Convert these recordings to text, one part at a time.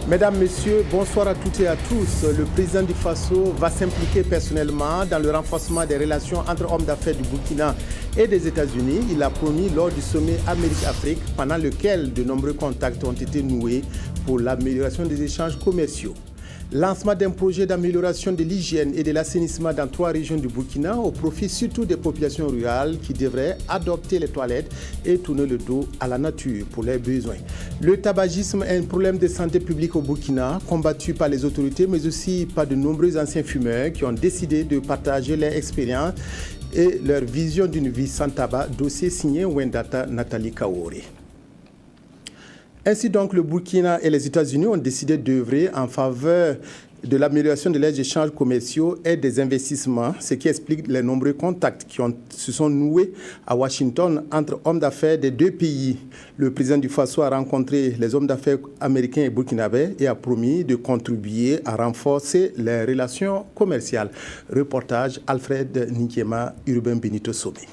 Mesdames, Messieurs, bonsoir à toutes et à tous. Le président du Faso va s'impliquer personnellement dans le renforcement des relations entre hommes d'affaires du Burkina et des États-Unis. Il l'a promis lors du sommet Amérique-Afrique, pendant lequel de nombreux contacts ont été noués pour l'amélioration des échanges commerciaux. Lancement d'un projet d'amélioration de l'hygiène et de l'assainissement dans 3 régions du Burkina au profit surtout des populations rurales qui devraient adopter les toilettes et tourner le dos à la nature pour leurs besoins. Le tabagisme est un problème de santé publique au Burkina, combattu par les autorités mais aussi par de nombreux anciens fumeurs qui ont décidé de partager leur expérience et leur vision d'une vie sans tabac, dossier signé Wendata Nathalie Kaori. Ainsi donc, le Burkina et les États-Unis ont décidé d'œuvrer en faveur de l'amélioration de leurs échanges commerciaux et des investissements, ce qui explique les nombreux contacts qui se sont noués à Washington entre hommes d'affaires des 2 pays. Le président du Faso a rencontré les hommes d'affaires américains et burkinabés et a promis de contribuer à renforcer les relations commerciales. Reportage Alfred Nikiema, Urbain Benito Somé.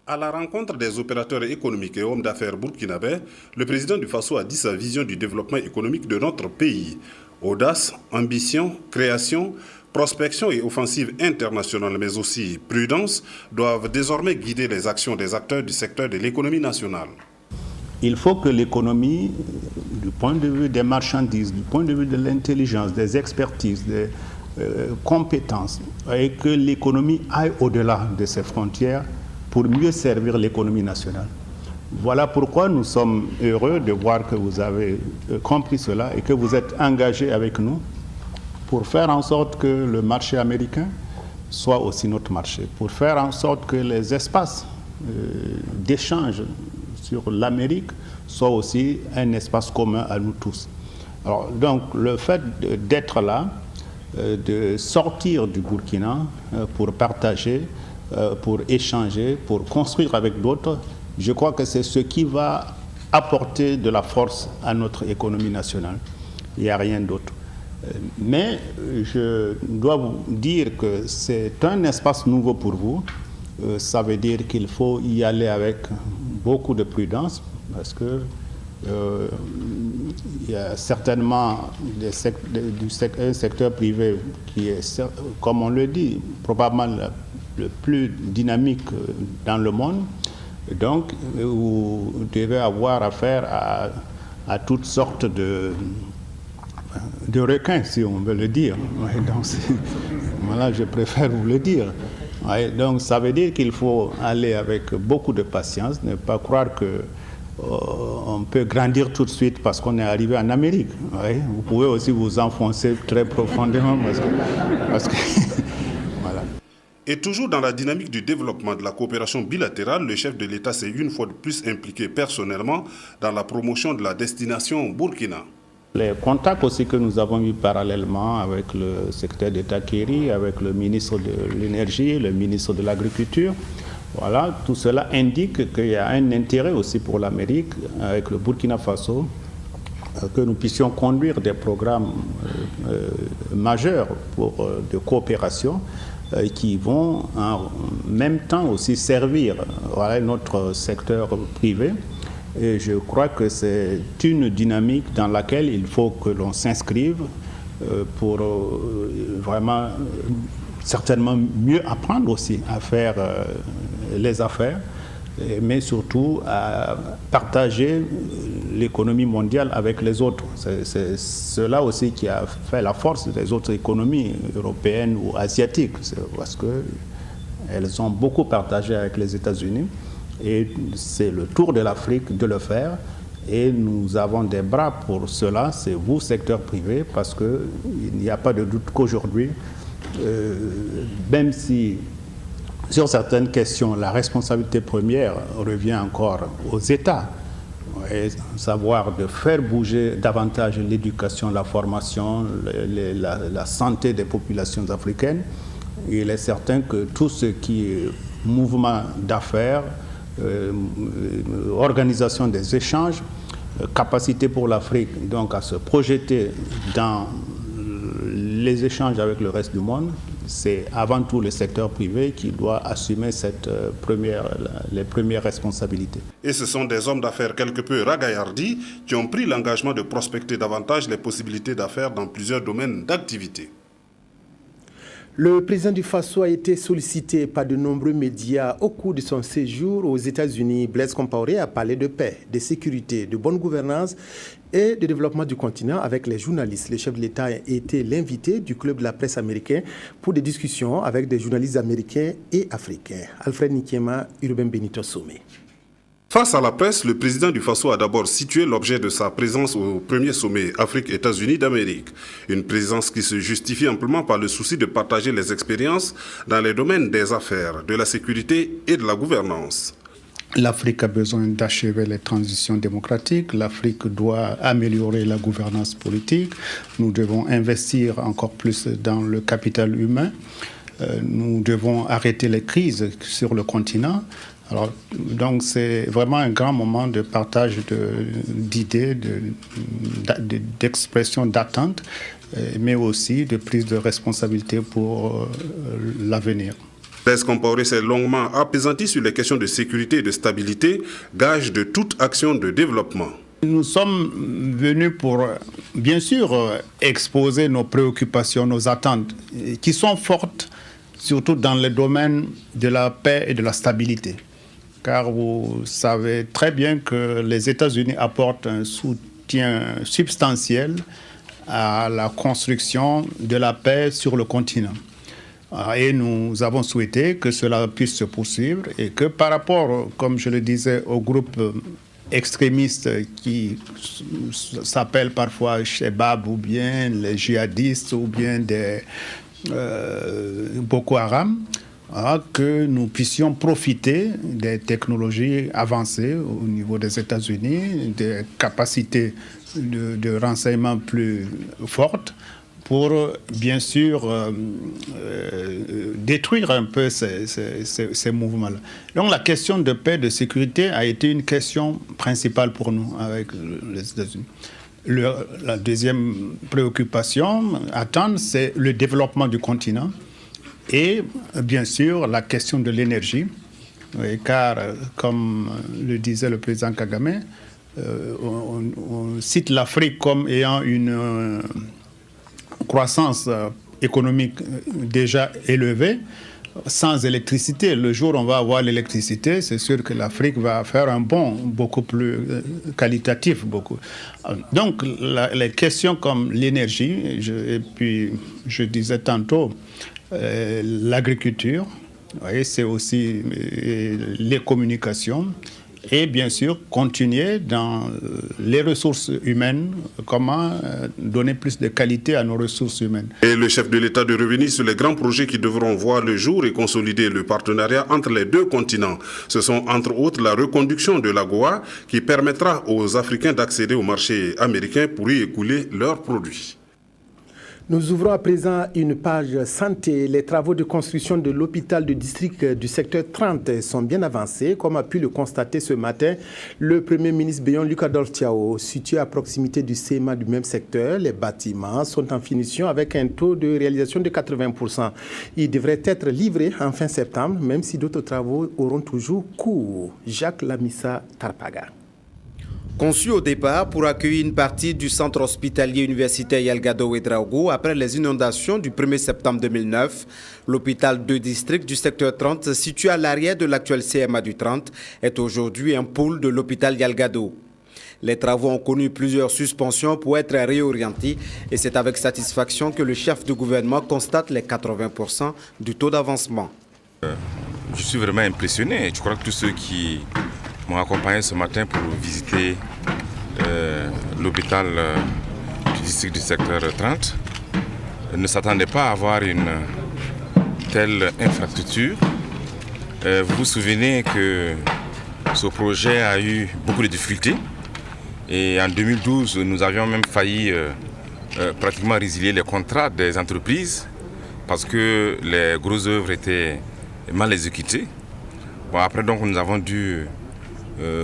À la rencontre des opérateurs économiques et hommes d'affaires burkinabés, le président du Faso a dit sa vision du développement économique de notre pays. Audace, ambition, création, prospection et offensive internationale, mais aussi prudence, doivent désormais guider les actions des acteurs du secteur de l'économie nationale. Il faut que l'économie, du point de vue des marchandises, du point de vue de l'intelligence, des expertises, des compétences, et que l'économie aille au-delà de ses frontières, pour mieux servir l'économie nationale. Voilà pourquoi nous sommes heureux de voir que vous avez compris cela et que vous êtes engagés avec nous pour faire en sorte que le marché américain soit aussi notre marché, pour faire en sorte que les espaces d'échange sur l'Amérique soient aussi un espace commun à nous tous. Alors, donc, le fait d'être là, de sortir du Burkina pour partager, pour échanger, pour construire avec d'autres, je crois que c'est ce qui va apporter de la force à notre économie nationale. Il n'y a rien d'autre. Mais je dois vous dire que c'est un espace nouveau pour vous. Ça veut dire qu'il faut y aller avec beaucoup de prudence parce que il y a certainement un secteur privé qui est, comme on le dit, probablement le plus dynamique dans le monde. Donc, vous devez avoir affaire à toutes sortes de requins, si on veut le dire. Ouais, donc voilà, je préfère vous le dire. Ouais, donc, ça veut dire qu'il faut aller avec beaucoup de patience, ne pas croire que on peut grandir tout de suite parce qu'on est arrivé en Amérique. Ouais, vous pouvez aussi vous enfoncer très profondément parce que voilà. Et toujours dans la dynamique du développement de la coopération bilatérale, le chef de l'État s'est une fois de plus impliqué personnellement dans la promotion de la destination Burkina. Les contacts aussi que nous avons eu parallèlement avec le secrétaire d'État Kéry, avec le ministre de l'Énergie, le ministre de l'Agriculture, voilà, tout cela indique qu'il y a un intérêt aussi pour l'Amérique, avec le Burkina Faso, que nous puissions conduire des programmes majeurs de coopération qui vont en même temps aussi servir notre secteur privé. Et je crois que c'est une dynamique dans laquelle il faut que l'on s'inscrive pour vraiment certainement mieux apprendre aussi à faire les affaires, mais surtout à partager l'économie mondiale avec les autres. C'est cela aussi qui a fait la force des autres économies européennes ou asiatiques, parce qu'elles ont beaucoup partagé avec les États-Unis. Et c'est le tour de l'Afrique de le faire. Et nous avons des bras pour cela, c'est vous, secteur privé, parce qu'il n'y a pas de doute qu'aujourd'hui, même si sur certaines questions, la responsabilité première revient encore aux États, et savoir de faire bouger davantage l'éducation, la formation, la santé des populations africaines. Il est certain que tout ce qui est mouvement d'affaires, organisation des échanges, capacité pour l'Afrique donc à se projeter dans les échanges avec le reste du monde, c'est avant tout le secteur privé qui doit assumer les premières responsabilités. Et ce sont des hommes d'affaires quelque peu ragaillardis qui ont pris l'engagement de prospecter davantage les possibilités d'affaires dans plusieurs domaines d'activité. Le président du Faso a été sollicité par de nombreux médias au cours de son séjour aux États-Unis. Blaise Compaoré a parlé de paix, de sécurité, de bonne gouvernance et de développement du continent avec les journalistes. Le chef de l'État a été l'invité du club de la presse américain pour des discussions avec des journalistes américains et africains. Alfred Nikiema, Urbain Benito Somé. Face à la presse, le président du Faso a d'abord situé l'objet de sa présence au premier sommet Afrique-États-Unis d'Amérique. Une présence qui se justifie amplement par le souci de partager les expériences dans les domaines des affaires, de la sécurité et de la gouvernance. L'Afrique a besoin d'achever les transitions démocratiques. L'Afrique doit améliorer la gouvernance politique. Nous devons investir encore plus dans le capital humain. Nous devons arrêter les crises sur le continent. Alors, donc c'est vraiment un grand moment de partage d'idées, d'expression d'attente, mais aussi de prise de responsabilité pour l'avenir. Blaise Compaoré s'est longuement apaisanti sur les questions de sécurité et de stabilité, gage de toute action de développement. Nous sommes venus pour, bien sûr, exposer nos préoccupations, nos attentes, qui sont fortes, surtout dans le domaine de la paix et de la stabilité. Car vous savez très bien que les États-Unis apportent un soutien substantiel à la construction de la paix sur le continent. Et nous avons souhaité que cela puisse se poursuivre et que par rapport, comme je le disais, aux groupes extrémistes qui s'appellent parfois Shebab ou bien les djihadistes ou bien des Boko Haram, que nous puissions profiter des technologies avancées au niveau des États-Unis, des capacités de renseignement plus fortes pour, bien sûr, détruire un peu ces mouvements-là. Donc la question de paix, de sécurité a été une question principale pour nous avec les États-Unis. La deuxième préoccupation, attendre, c'est le développement du continent. Et bien sûr, la question de l'énergie, car comme le disait le président Kagame, on cite l'Afrique comme ayant une croissance économique déjà élevée, sans électricité. Le jour où on va avoir l'électricité, c'est sûr que l'Afrique va faire un bond beaucoup plus qualitatif. Donc, les questions comme l'énergie, et puis je disais tantôt, l'agriculture, c'est aussi les communications et bien sûr continuer dans les ressources humaines, comment donner plus de qualité à nos ressources humaines. Et le chef de l'État de revenir sur les grands projets qui devront voir le jour et consolider le partenariat entre les deux continents. Ce sont entre autres la reconduction de l'AGOA qui permettra aux Africains d'accéder au marché américain pour y écouler leurs produits. Nous ouvrons à présent une page santé. Les travaux de construction de l'hôpital de district du secteur 30 sont bien avancés, comme a pu le constater ce matin le Premier ministre Béyon Lucas-Adolphe Tiao. Situé à proximité du CMA du même secteur, les bâtiments sont en finition avec un taux de réalisation de 80%. Ils devraient être livrés en fin septembre, même si d'autres travaux auront toujours cours. Jacques Lamissa Tarpaga. Conçu au départ pour accueillir une partie du centre hospitalier universitaire Yalgado Ouedraogo après les inondations du 1er septembre 2009, l'hôpital de district du secteur 30, situé à l'arrière de l'actuel CMA du 30, est aujourd'hui un pôle de l'hôpital Yalgado. Les travaux ont connu plusieurs suspensions pour être réorientés et c'est avec satisfaction que le chef de gouvernement constate les 80% du taux d'avancement. Je suis vraiment impressionné. Je crois que tous ceux qui m'ont accompagné ce matin pour visiter l'hôpital du district du secteur 30 ne s'attendaient pas à avoir une telle infrastructure. Vous vous souvenez que ce projet a eu beaucoup de difficultés et en 2012 nous avions même failli pratiquement résilier les contrats des entreprises parce que les grosses œuvres étaient mal exécutées. Bon, après donc nous avons dû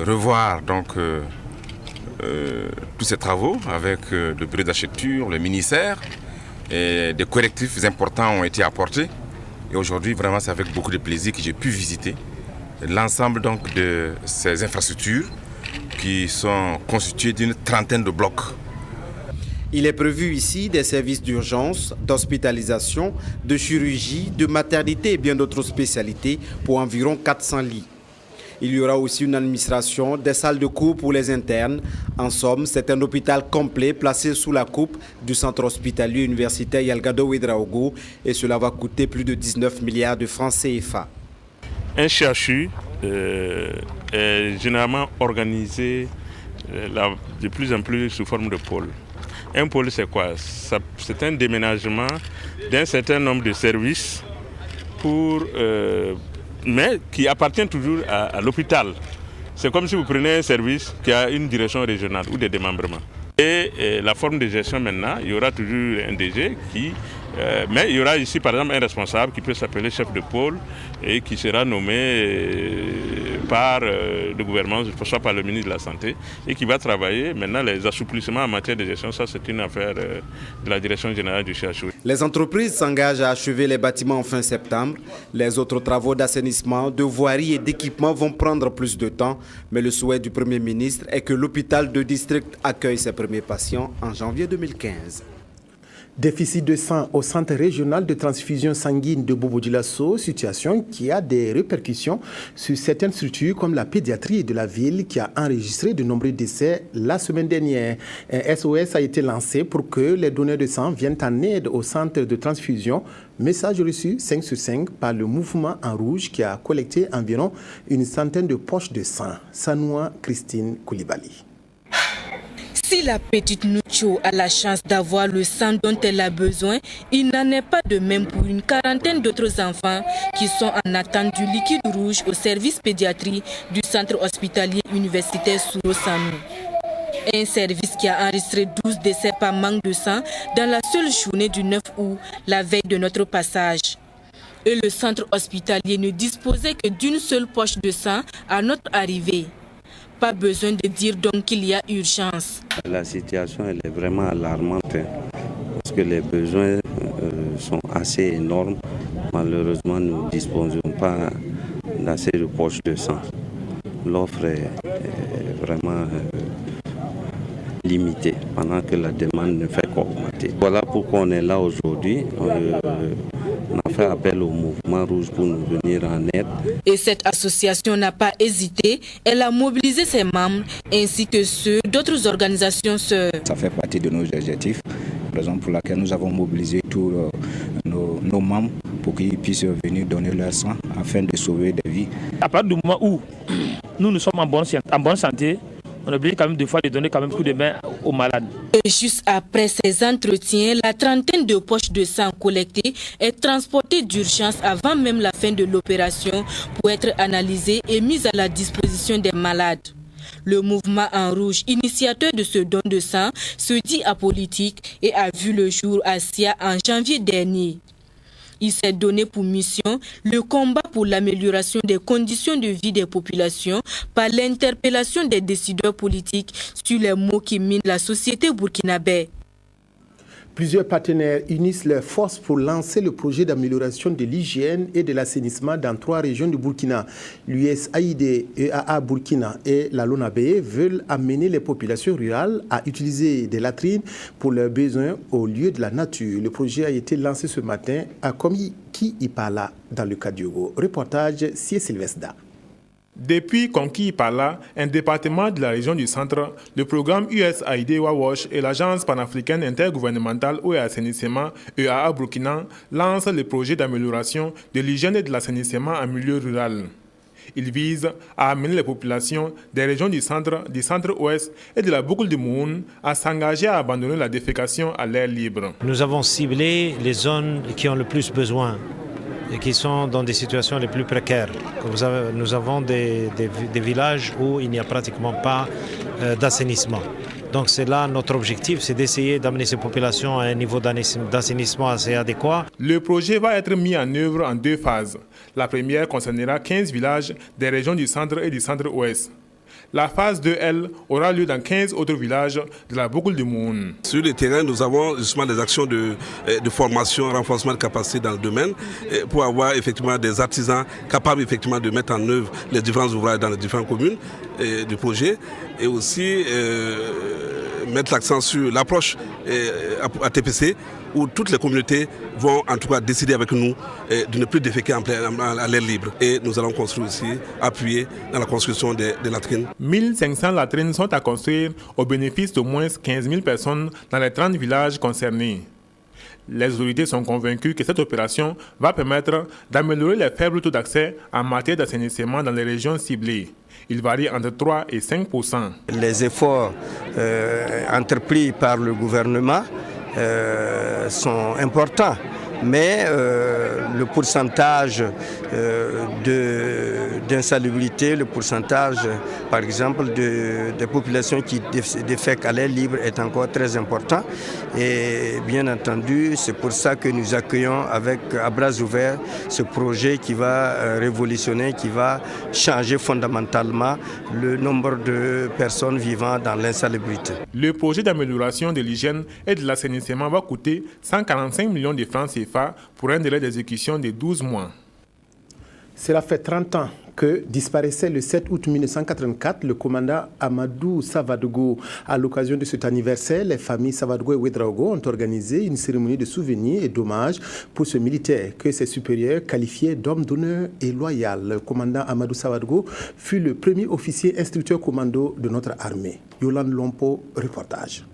revoir donc tous ces travaux avec le bureau d'architecture, le ministère et des correctifs importants ont été apportés. Et aujourd'hui, vraiment, c'est avec beaucoup de plaisir que j'ai pu visiter l'ensemble donc de ces infrastructures qui sont constituées d'une trentaine de blocs. Il est prévu ici des services d'urgence, d'hospitalisation, de chirurgie, de maternité et bien d'autres spécialités pour environ 400 lits. Il y aura aussi une administration, des salles de cours pour les internes. En somme, c'est un hôpital complet placé sous la coupe du centre hospitalier universitaire Yalgado Ouedraogo et cela va coûter plus de 19 milliards de francs CFA. Un CHU est généralement organisé de plus en plus sous forme de pôle. Un pôle, c'est quoi? C'est un déménagement d'un certain nombre de services mais qui appartient toujours à l'hôpital. C'est comme si vous prenez un service qui a une direction régionale ou des démembrements. Et la forme de gestion maintenant, il y aura toujours un DG mais il y aura ici par exemple un responsable qui peut s'appeler chef de pôle et qui sera nommé par le gouvernement, soit par le ministre de la Santé, et qui va travailler. Maintenant, les assouplissements en matière de gestion, ça c'est une affaire de la direction générale du CHU. Les entreprises s'engagent à achever les bâtiments en fin septembre. Les autres travaux d'assainissement, de voirie et d'équipement vont prendre plus de temps. Mais le souhait du Premier ministre est que l'hôpital de district accueille ses premiers patients en janvier 2015. Déficit de sang au centre régional de transfusion sanguine de Bobo-Dioulasso, situation qui a des répercussions sur certaines structures comme la pédiatrie de la ville qui a enregistré de nombreux décès la semaine dernière. Un SOS a été lancé pour que les donneurs de sang viennent en aide au centre de transfusion. Message reçu 5 sur 5 par le mouvement en rouge qui a collecté environ une centaine de poches de sang. Sanoua Christine Koulibaly. Si la petite Nucho a la chance d'avoir le sang dont elle a besoin, il n'en est pas de même pour une quarantaine d'autres enfants qui sont en attente du liquide rouge au service pédiatrie du centre hospitalier universitaire Souro Sanou. Un service qui a enregistré 12 décès par manque de sang dans la seule journée du 9 août, la veille de notre passage. Et le centre hospitalier ne disposait que d'une seule poche de sang à notre arrivée. Pas besoin de dire donc qu'il y a urgence. La situation elle est vraiment alarmante parce que les besoins sont assez énormes. Malheureusement, nous ne disposons pas d'assez de poches de sang. L'offre est vraiment limitée pendant que la demande ne fait qu'augmenter. Voilà pourquoi on est là aujourd'hui. On a fait appel au mouvement rouge pour nous venir en aide. Et cette association n'a pas hésité. Elle a mobilisé ses membres ainsi que ceux d'autres organisations sœurs. Ça fait partie de nos objectifs, raison pour laquelle nous avons mobilisé tous nos membres pour qu'ils puissent venir donner leur sang afin de sauver des vies. À partir du moment où nous sommes en bonne santé, on est obligé quand même des fois de donner quand même coup de main aux malades. Et juste après ces entretiens, la trentaine de poches de sang collectées est transportée d'urgence avant même la fin de l'opération pour être analysée et mise à la disposition des malades. Le mouvement en rouge, initiateur de ce don de sang, se dit apolitique et a vu le jour à Sia en janvier dernier. Il s'est donné pour mission le combat pour l'amélioration des conditions de vie des populations par l'interpellation des décideurs politiques sur les maux qui minent la société burkinabé. Plusieurs partenaires unissent leurs forces pour lancer le projet d'amélioration de l'hygiène et de l'assainissement dans 3 régions du Burkina. L'USAID, EAA Burkina et la LONABE veulent amener les populations rurales à utiliser des latrines pour leurs besoins au lieu de la nature. Le projet a été lancé ce matin à Konki-Ipala dans le Kadiogo. Reportage Sie Sylvestre. Depuis Konki-Ipala, un département de la région du centre, le programme USAID WAWASH et l'agence panafricaine intergouvernementale eau et assainissement EAA Burkina lancent le projet d'amélioration de l'hygiène et de l'assainissement en milieu rural. Il vise à amener les populations des régions du centre-ouest et de la boucle du Moun à s'engager à abandonner la défécation à l'air libre. Nous avons ciblé les zones qui ont le plus besoin et qui sont dans des situations les plus précaires. Nous avons des villages où il n'y a pratiquement pas d'assainissement. Donc c'est là notre objectif, c'est d'essayer d'amener ces populations à un niveau d'assainissement assez adéquat. Le projet va être mis en œuvre en 2 phases. La première concernera 15 villages des régions du centre et du centre-ouest. La phase 2, elle, aura lieu dans 15 autres villages de la boucle du Moun. Sur le terrain, nous avons justement des actions de formation, renforcement de capacité dans le domaine pour avoir effectivement des artisans capables effectivement de mettre en œuvre les différents ouvrages dans les différentes communes du projet et aussi mettre l'accent sur l'approche ATPC où toutes les communautés vont en tout cas décider avec nous de ne plus déféquer à l'air libre. Et nous allons construire aussi, appuyer dans la construction des latrines. 1500 latrines sont à construire au bénéfice d'au moins 15 000 personnes dans les 30 villages concernés. Les autorités sont convaincues que cette opération va permettre d'améliorer les faibles taux d'accès en matière d'assainissement dans les régions ciblées. Il varie entre 3 et 5%. Les efforts entrepris par le gouvernement sont importants, mais le pourcentage d'insalubrité, le pourcentage par exemple des populations qui défèquent à l'air libre est encore très important et bien entendu c'est pour ça que nous accueillons à bras ouverts ce projet qui va révolutionner, qui va changer fondamentalement le nombre de personnes vivant dans l'insalubrité. Le projet d'amélioration de l'hygiène et de l'assainissement va coûter 145 millions de francs CFA pour un délai d'exécution de 12 mois. Cela fait 30 ans que disparaissait le 7 août 1984 le commandant Amadou Savadogo. À l'occasion de cet anniversaire, les familles Savadogo et Ouedraogo ont organisé une cérémonie de souvenir et d'hommage pour ce militaire que ses supérieurs qualifiaient d'homme d'honneur et loyal. Le commandant Amadou Savadogo fut le premier officier instructeur commando de notre armée. Yolande Lompo, reportage.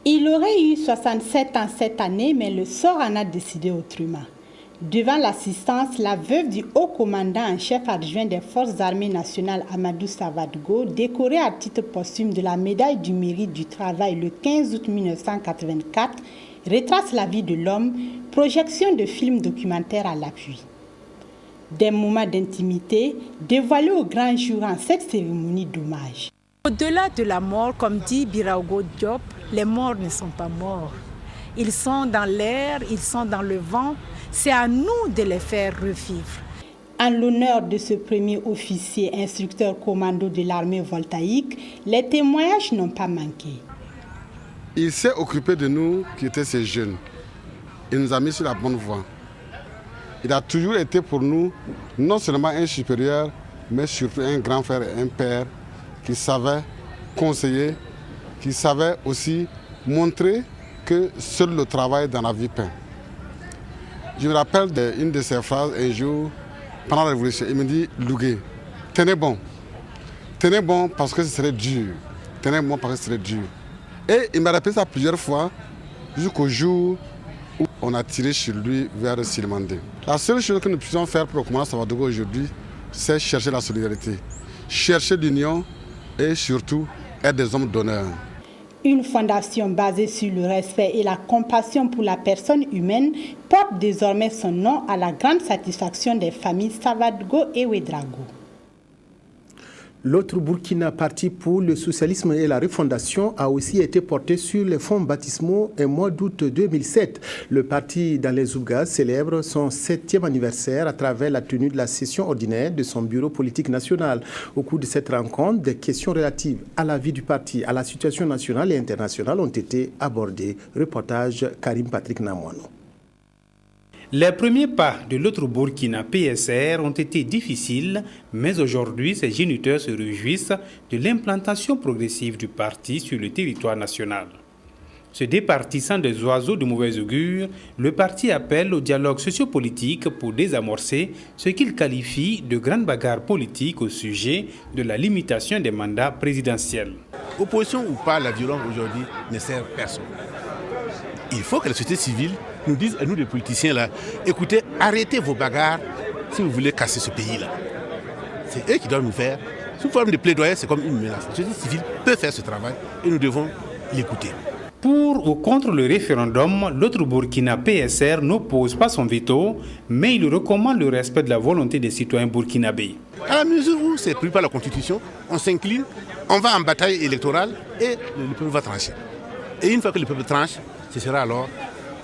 Il aurait eu 67 ans cette année, mais le sort en a décidé autrement. Devant l'assistance, la veuve du haut commandant en chef adjoint des forces armées nationales Amadou Savadogo, décoré à titre posthume de la médaille du mérite du travail le 15 août 1984, retrace la vie de l'homme, projection de films documentaires à l'appui. Des moments d'intimité dévoilés au grand jour en cette cérémonie d'hommage. Au-delà de la mort, comme dit Biraogo Diop, les morts ne sont pas morts. Ils sont dans l'air, ils sont dans le vent. C'est à nous de les faire revivre. En l'honneur de ce premier officier instructeur commando de l'armée voltaïque, les témoignages n'ont pas manqué. Il s'est occupé de nous qui étaient ces jeunes. Il nous a mis sur la bonne voie. Il a toujours été pour nous non seulement un supérieur, mais surtout un grand frère et un père qui savait conseiller, qui savait aussi montrer que seul le travail dans la vie paie. Je me rappelle d'une de ses phrases un jour, pendant la Révolution, il me dit « Lougué, tenez bon parce que ce serait dur, tenez bon parce que ce serait dur ». Et il m'a répété ça plusieurs fois, jusqu'au jour où on a tiré sur lui vers Silimandé. La seule chose que nous puissions faire pour le commandant Savadogo aujourd'hui, c'est chercher la solidarité, chercher l'union et surtout être des hommes d'honneur. Une fondation basée sur le respect et la compassion pour la personne humaine porte désormais son nom à la grande satisfaction des familles Savadogo et Ouedraogo. L'autre Burkina parti pour le socialisme et la refondation a aussi été porté sur les fonds baptismaux au mois d'août 2007. Le parti dans les Ougas célèbre son 7e anniversaire à travers la tenue de la session ordinaire de son bureau politique national. Au cours de cette rencontre, des questions relatives à la vie du parti, à la situation nationale et internationale ont été abordées. Reportage Karim Patrick Namouano. Les premiers pas de l'autre Burkina PSR ont été difficiles, mais aujourd'hui, ces géniteurs se réjouissent de l'implantation progressive du parti sur le territoire national. Se départissant des oiseaux de mauvais augure, le parti appelle au dialogue sociopolitique pour désamorcer ce qu'il qualifie de grande bagarre politique au sujet de la limitation des mandats présidentiels. Opposition ou pas, la violence aujourd'hui ne sert personne. Il faut que la société civile nous dise à nous les politiciens là, écoutez, arrêtez vos bagarres si vous voulez casser ce pays-là. C'est eux qui doivent nous faire. Sous forme de plaidoyer, c'est comme une menace. La société civile peut faire ce travail et nous devons l'écouter. Pour ou contre le référendum, l'autre Burkina PSR n'oppose pas son veto, mais il recommande le respect de la volonté des citoyens burkinabés. À la mesure où c'est prévu par la Constitution, on s'incline, on va en bataille électorale et le peuple va trancher. Et une fois que le peuple tranche, ce sera alors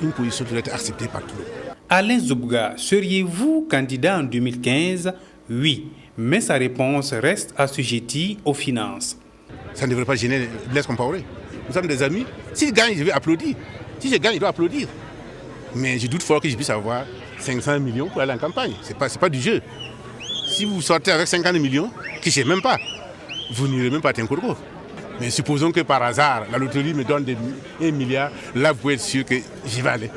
une position qui doit être acceptée par tout le monde. Alain Zoubga, seriez-vous candidat en 2015 ? Oui, mais sa réponse reste assujettie aux finances. Ça ne devrait pas gêner Blaise Compaoré. Nous sommes des amis. S'il gagne, je vais applaudir. Si je gagne, il doit applaudir. Mais je doute fort que je puisse avoir 500 millions pour aller en campagne. Ce n'est pas du jeu. Si vous sortez avec 50 millions, que je ne sais même pas, vous n'irez même pas à Tinkourou. Mais supposons que par hasard, la loterie me donne 1 milliard, là vous pouvez être sûr que j'y vais aller.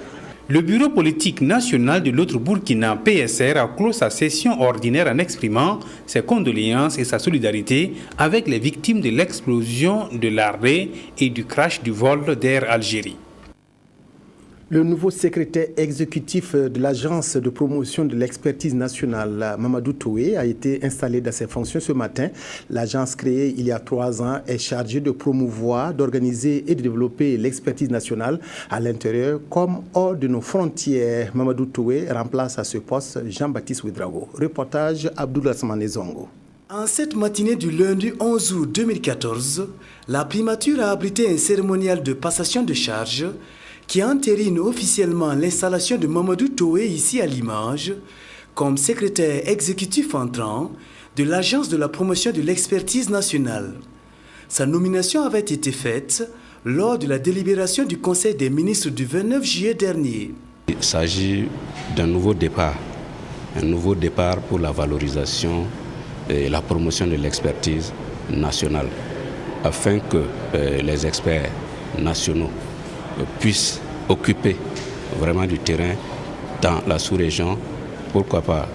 Le bureau politique national de l'autre Burkina, PSR, a clos sa session ordinaire en exprimant ses condoléances et sa solidarité avec les victimes de l'explosion de l'arrêt et du crash du vol d'Air Algérie. Le nouveau secrétaire exécutif de l'Agence de promotion de l'expertise nationale, Mamadou Toé, a été installé dans ses fonctions ce matin. L'agence créée il y a 3 ans est chargée de promouvoir, d'organiser et de développer l'expertise nationale à l'intérieur comme hors de nos frontières. Mamadou Toé remplace à ce poste Jean-Baptiste Ouedraogo. Reportage Abdoul Asmane Zongo. En cette matinée du lundi 11 août 2014, la primature a abrité un cérémonial de passation de charges qui entérine officiellement l'installation de Mamadou Toé ici à Limoges comme secrétaire exécutif entrant de l'Agence de la promotion de l'expertise nationale. Sa nomination avait été faite lors de la délibération du Conseil des ministres du 29 juillet dernier. Il s'agit d'un nouveau départ pour la valorisation et la promotion de l'expertise nationale, afin que les experts nationaux puissent occuper vraiment du terrain dans la sous-région, pourquoi pas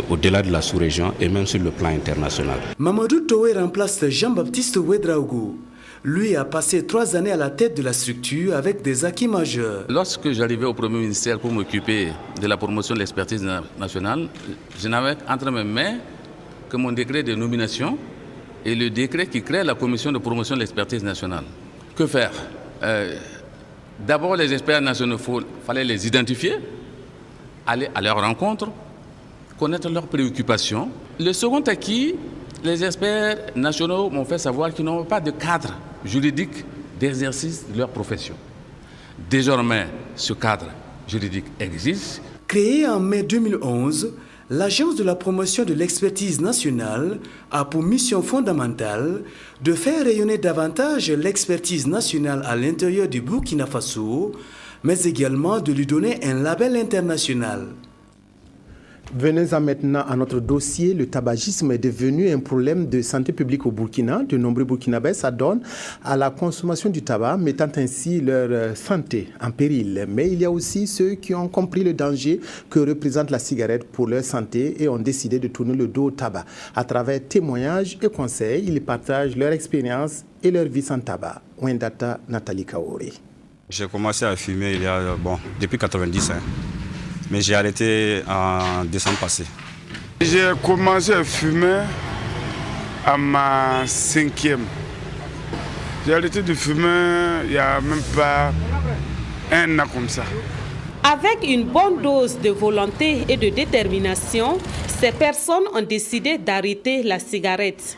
au-delà de la sous-région et même sur le plan international. Mamadou Toé remplace Jean-Baptiste Ouedraogo. Lui a passé 3 années à la tête de la structure avec des acquis majeurs. Lorsque j'arrivais au premier ministère pour m'occuper de la promotion de l'expertise nationale, je n'avais entre mes mains que mon décret de nomination et le décret qui crée la commission de promotion de l'expertise nationale. Que faire? D'abord, les experts nationaux, il fallait les identifier, aller à leur rencontre, connaître leurs préoccupations. Le second acquis, les experts nationaux m'ont fait savoir qu'ils n'ont pas de cadre juridique d'exercice de leur profession. Désormais, ce cadre juridique existe. Créée en mai 2011, l'Agence de la promotion de l'expertise nationale a pour mission fondamentale de faire rayonner davantage l'expertise nationale à l'intérieur du Burkina Faso, mais également de lui donner un label international. Venons-en maintenant à notre dossier. Le tabagisme est devenu un problème de santé publique au Burkina. De nombreux Burkinabés s'adonnent à la consommation du tabac, mettant ainsi leur santé en péril. Mais il y a aussi ceux qui ont compris le danger que représente la cigarette pour leur santé et ont décidé de tourner le dos au tabac. À travers témoignages et conseils, ils partagent leur expérience et leur vie sans tabac. Ouendata Nathalie Kaori. J'ai commencé à fumer depuis 90 ans. Mais j'ai arrêté en décembre passé. J'ai commencé à fumer à ma 5e. J'ai arrêté de fumer il n'y a même pas 1 an comme ça. Avec une bonne dose de volonté et de détermination, ces personnes ont décidé d'arrêter la cigarette.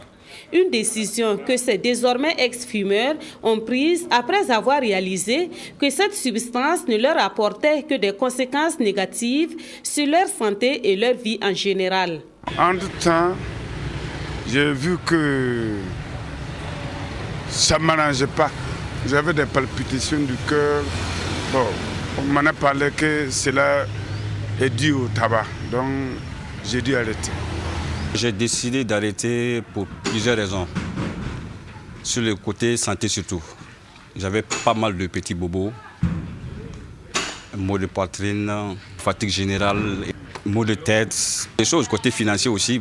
Une décision que ces désormais ex-fumeurs ont prise après avoir réalisé que cette substance ne leur apportait que des conséquences négatives sur leur santé et leur vie en général. Entre-temps, j'ai vu que ça ne m'arrangeait pas. J'avais des palpitations du cœur. On m'en a parlé que cela est dû au tabac, donc j'ai dû arrêter. J'ai décidé d'arrêter pour plusieurs raisons. Sur le côté santé surtout. J'avais pas mal de petits bobos, maux de poitrine, fatigue générale, maux de tête. Des choses côté financier aussi,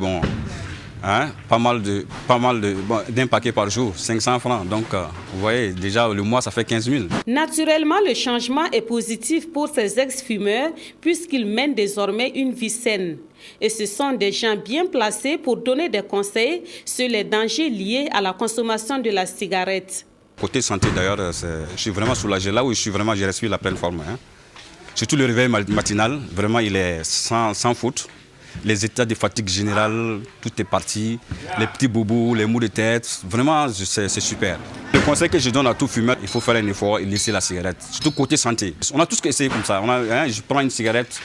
pas mal d'un paquet par jour, 500 francs. Donc, vous voyez, déjà le mois, ça fait 15 000. Naturellement, le changement est positif pour ces ex-fumeurs puisqu'ils mènent désormais une vie saine. Et ce sont des gens bien placés pour donner des conseils sur les dangers liés à la consommation de la cigarette. Côté santé d'ailleurs, je suis vraiment soulagé. Là où j'ai reçu la pleine forme. Surtout le réveil matinal, vraiment il est sans faute. Les états de fatigue générale, tout est parti. Les petits bobos, les maux de tête, vraiment c'est super. Le conseil que je donne à tout fumeur, il faut faire un effort et laisser la cigarette. Surtout côté santé. On a tous essayé comme ça. Je prends une cigarette.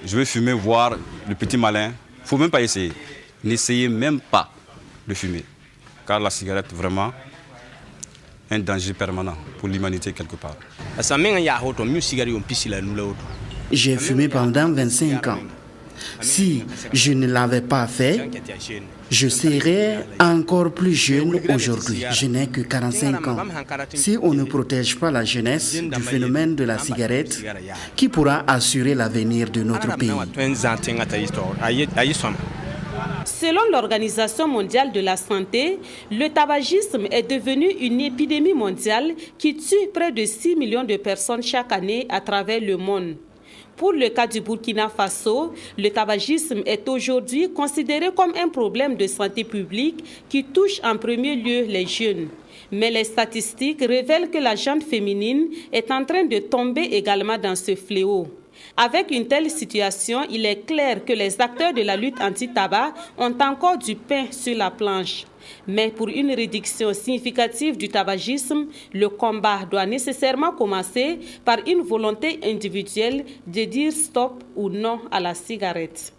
Je vais fumer, voir le petit malin, Il ne faut même pas essayer. N'essayez même pas de fumer. Car la cigarette, vraiment, est un danger permanent pour l'humanité quelque part. J'ai fumé pendant 25 ans. Si je ne l'avais pas fait, je serais encore plus jeune aujourd'hui. Je n'ai que 45 ans. Si on ne protège pas la jeunesse du phénomène de la cigarette, qui pourra assurer l'avenir de notre pays? Selon l'Organisation mondiale de la santé, le tabagisme est devenu une épidémie mondiale qui tue près de 6 millions de personnes chaque année à travers le monde. Pour le cas du Burkina Faso, le tabagisme est aujourd'hui considéré comme un problème de santé publique qui touche en premier lieu les jeunes. Mais les statistiques révèlent que la gente féminine est en train de tomber également dans ce fléau. Avec une telle situation, il est clair que les acteurs de la lutte anti-tabac ont encore du pain sur la planche. Mais pour une réduction significative du tabagisme, le combat doit nécessairement commencer par une volonté individuelle de dire stop ou non à la cigarette.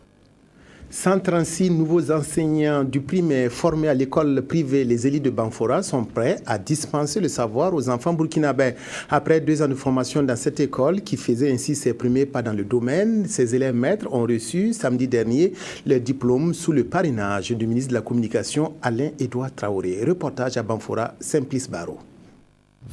136 nouveaux enseignants du primaire formés à l'école privée Les Élites de Banfora sont prêts à dispenser le savoir aux enfants burkinabés. Après 2 ans de formation dans cette école qui faisait ainsi ses premiers pas dans le domaine, ces élèves maîtres ont reçu samedi dernier leur diplôme sous le parrainage du ministre de la Communication Alain-Édouard Traoré. Reportage à Banfora, Simplice Barreau.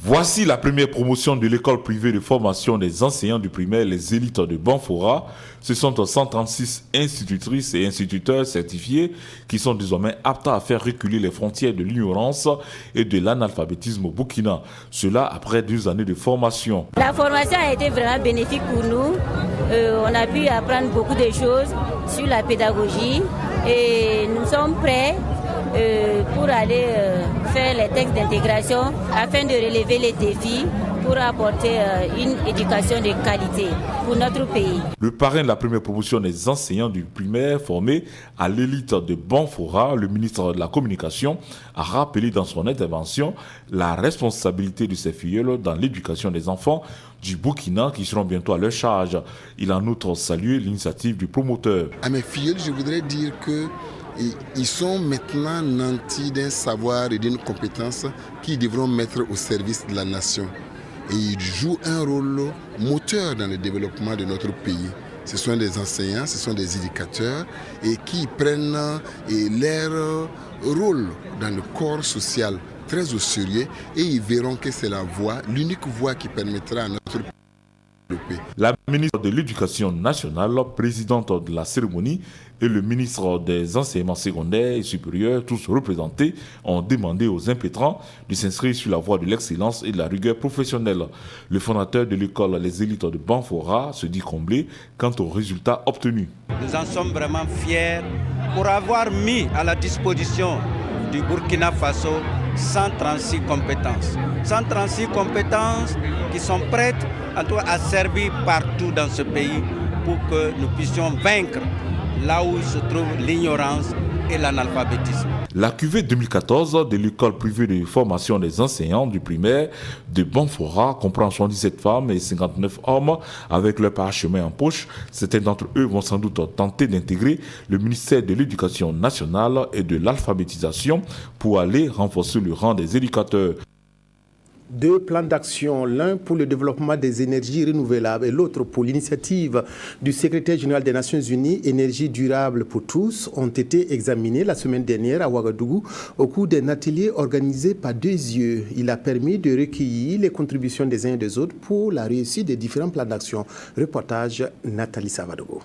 Voici la première promotion de l'école privée de formation des enseignants du primaire Les Élites de Banfora. Ce sont 136 institutrices et instituteurs certifiés qui sont désormais aptes à faire reculer les frontières de l'ignorance et de l'analphabétisme au Burkina. Cela après 2 années de formation. La formation a été vraiment bénéfique pour nous. On a pu apprendre beaucoup de choses sur la pédagogie et nous sommes prêts pour aller faire les textes d'intégration afin de relever les défis pour apporter une éducation de qualité pour notre pays. Le parrain de la première promotion des enseignants du primaire formés à l'élite de Banfora, le ministre de la Communication, a rappelé dans son intervention la responsabilité de ses filleuls dans l'éducation des enfants du Burkina qui seront bientôt à leur charge. Il a en outre salué l'initiative du promoteur. À mes filleuls, je voudrais dire qu'ils sont maintenant nantis d'un savoir et d'une compétence qu'ils devront mettre au service de la nation. Et ils jouent un rôle moteur dans le développement de notre pays. Ce sont des enseignants, ce sont des éducateurs et qui prennent leur rôle dans le corps social très au sérieux et ils verront que c'est la voie, l'unique voie qui permettra à notre pays. La ministre de l'Éducation nationale, présidente de la cérémonie, et le ministre des enseignements secondaires et supérieurs, tous représentés, ont demandé aux impétrants de s'inscrire sur la voie de l'excellence et de la rigueur professionnelle. Le fondateur de l'école Les Élites de Banfora se dit comblé quant aux résultats obtenus. Nous en sommes vraiment fiers pour avoir mis à la disposition du Burkina Faso 136 compétences. 136 compétences qui sont prêtes à servir partout dans ce pays pour que nous puissions vaincre là où se trouve l'ignorance et l'analphabétisme. La cuvée 2014 de l'école privée de formation des enseignants du primaire de Banfora comprend 77 femmes et 59 hommes avec leur parchemin en poche. Certains d'entre eux vont sans doute tenter d'intégrer le ministère de l'Éducation nationale et de l'alphabétisation pour aller renforcer le rang des éducateurs. 2 plans d'action, l'un pour le développement des énergies renouvelables et l'autre pour l'initiative du secrétaire général des Nations Unies, Énergie durable pour tous, ont été examinés la semaine dernière à Ouagadougou au cours d'un atelier organisé par 2 yeux. Il a permis de recueillir les contributions des uns et des autres pour la réussite des différents plans d'action. Reportage Nathalie Savadogo.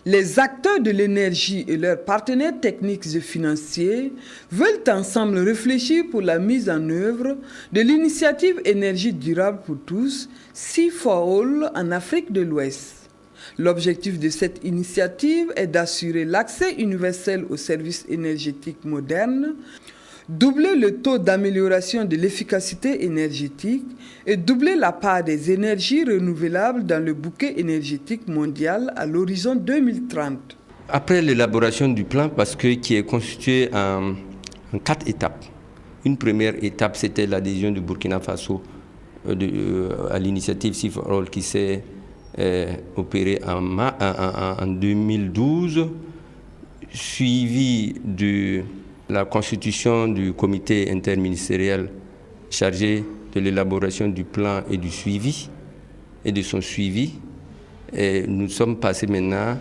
Les acteurs de l'énergie et leurs partenaires techniques et financiers veulent ensemble réfléchir pour la mise en œuvre de l'initiative Énergie durable pour tous, Sea for All, en Afrique de l'Ouest. L'objectif de cette initiative est d'assurer l'accès universel aux services énergétiques modernes, doubler le taux d'amélioration de l'efficacité énergétique et doubler la part des énergies renouvelables dans le bouquet énergétique mondial à l'horizon 2030. Après l'élaboration du plan, qui est constitué en 4 étapes. Une première étape, c'était l'adhésion du Burkina Faso à l'initiative Sea for All qui s'est opéré en 2012, suivi de la constitution du comité interministériel chargé de l'élaboration du plan et du suivi et de son suivi. Et nous sommes passés maintenant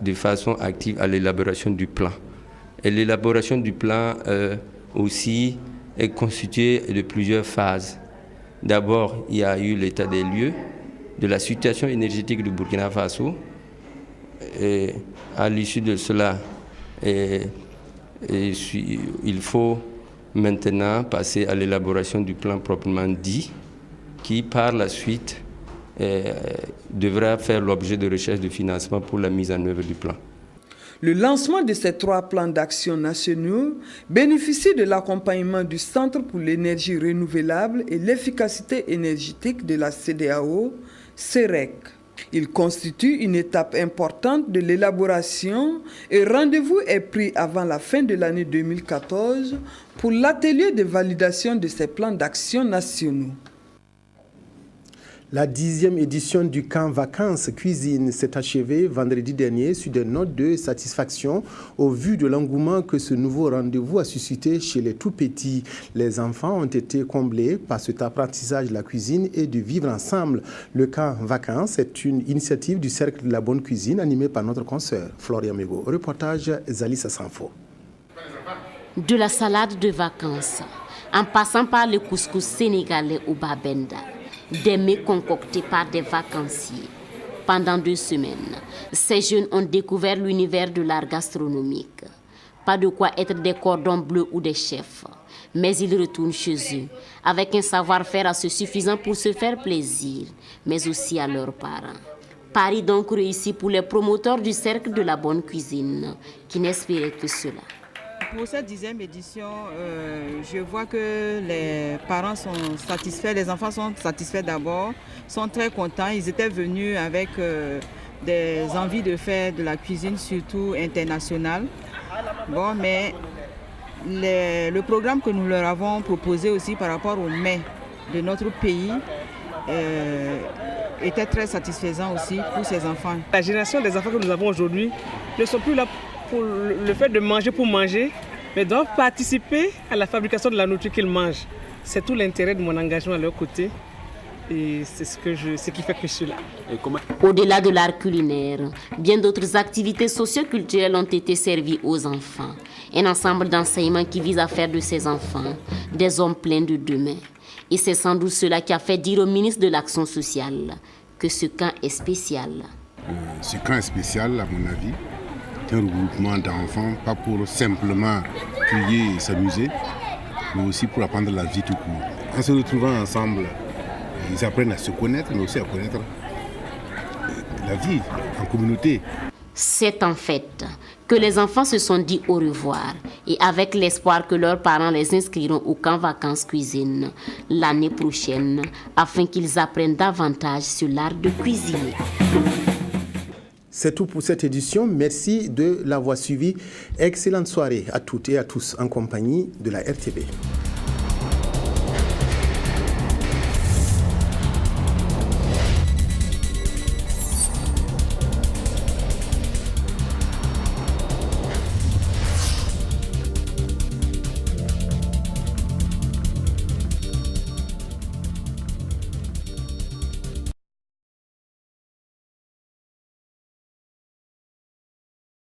de façon active à l'élaboration du plan. Et l'élaboration du plan aussi est constituée de plusieurs phases. D'abord, il y a eu l'état des lieux de la situation énergétique du Burkina Faso. Et à l'issue de cela, il faut maintenant passer à l'élaboration du plan proprement dit, qui par la suite devra faire l'objet de recherches de financement pour la mise en œuvre du plan. Le lancement de ces 3 plans d'action nationaux bénéficie de l'accompagnement du Centre pour l'énergie renouvelable et l'efficacité énergétique de la CEDEAO, CEREC. Il constitue une étape importante de l'élaboration et rendez-vous est pris avant la fin de l'année 2014 pour l'atelier de validation de ces plans d'action nationaux. La 10e édition du camp vacances cuisine s'est achevée vendredi dernier sur des notes de satisfaction au vu de l'engouement que ce nouveau rendez-vous a suscité chez les tout-petits. Les enfants ont été comblés par cet apprentissage de la cuisine et du vivre ensemble. Le camp vacances est une initiative du Cercle de la bonne cuisine animée par notre consoeur Florian Mego. Reportage Zalissa Sanfo. De la salade de vacances, en passant par le couscous sénégalais au babenda. Des mets concoctés par des vacanciers. Pendant 2 semaines, ces jeunes ont découvert l'univers de l'art gastronomique. Pas de quoi être des cordons bleus ou des chefs, mais ils retournent chez eux avec un savoir-faire assez suffisant pour se faire plaisir, mais aussi à leurs parents. Pari donc réussi pour les promoteurs du Cercle de la bonne cuisine, qui n'espéraient que cela. Pour cette 10e édition, je vois que les parents sont satisfaits, les enfants sont satisfaits d'abord, sont très contents. Ils étaient venus avec des envies de faire de la cuisine, surtout internationale. Bon, mais le programme que nous leur avons proposé aussi par rapport aux mets de notre pays était très satisfaisant aussi pour ces enfants. La génération des enfants que nous avons aujourd'hui ne sont plus là pour le fait de manger pour manger, mais doivent participer à la fabrication de la nourriture qu'ils mangent. C'est tout l'intérêt de mon engagement à leur côté et c'est ce qui fait que je suis là. Au-delà de l'art culinaire, bien d'autres activités socio-culturelles ont été servies aux enfants. Un ensemble d'enseignements qui vise à faire de ces enfants des hommes pleins de demain. Et c'est sans doute cela qui a fait dire au ministre de l'Action sociale que ce camp est spécial. Ce camp est spécial, à mon avis. C'est un regroupement d'enfants, pas pour simplement crier et s'amuser, mais aussi pour apprendre la vie tout court. En se retrouvant ensemble, ils apprennent à se connaître, mais aussi à connaître la vie en communauté. C'est en fait que les enfants se sont dit au revoir et avec l'espoir que leurs parents les inscriront au camp vacances cuisine l'année prochaine afin qu'ils apprennent davantage sur l'art de cuisiner. C'est tout pour cette édition. Merci de l'avoir suivi. Excellente soirée à toutes et à tous en compagnie de la RTB.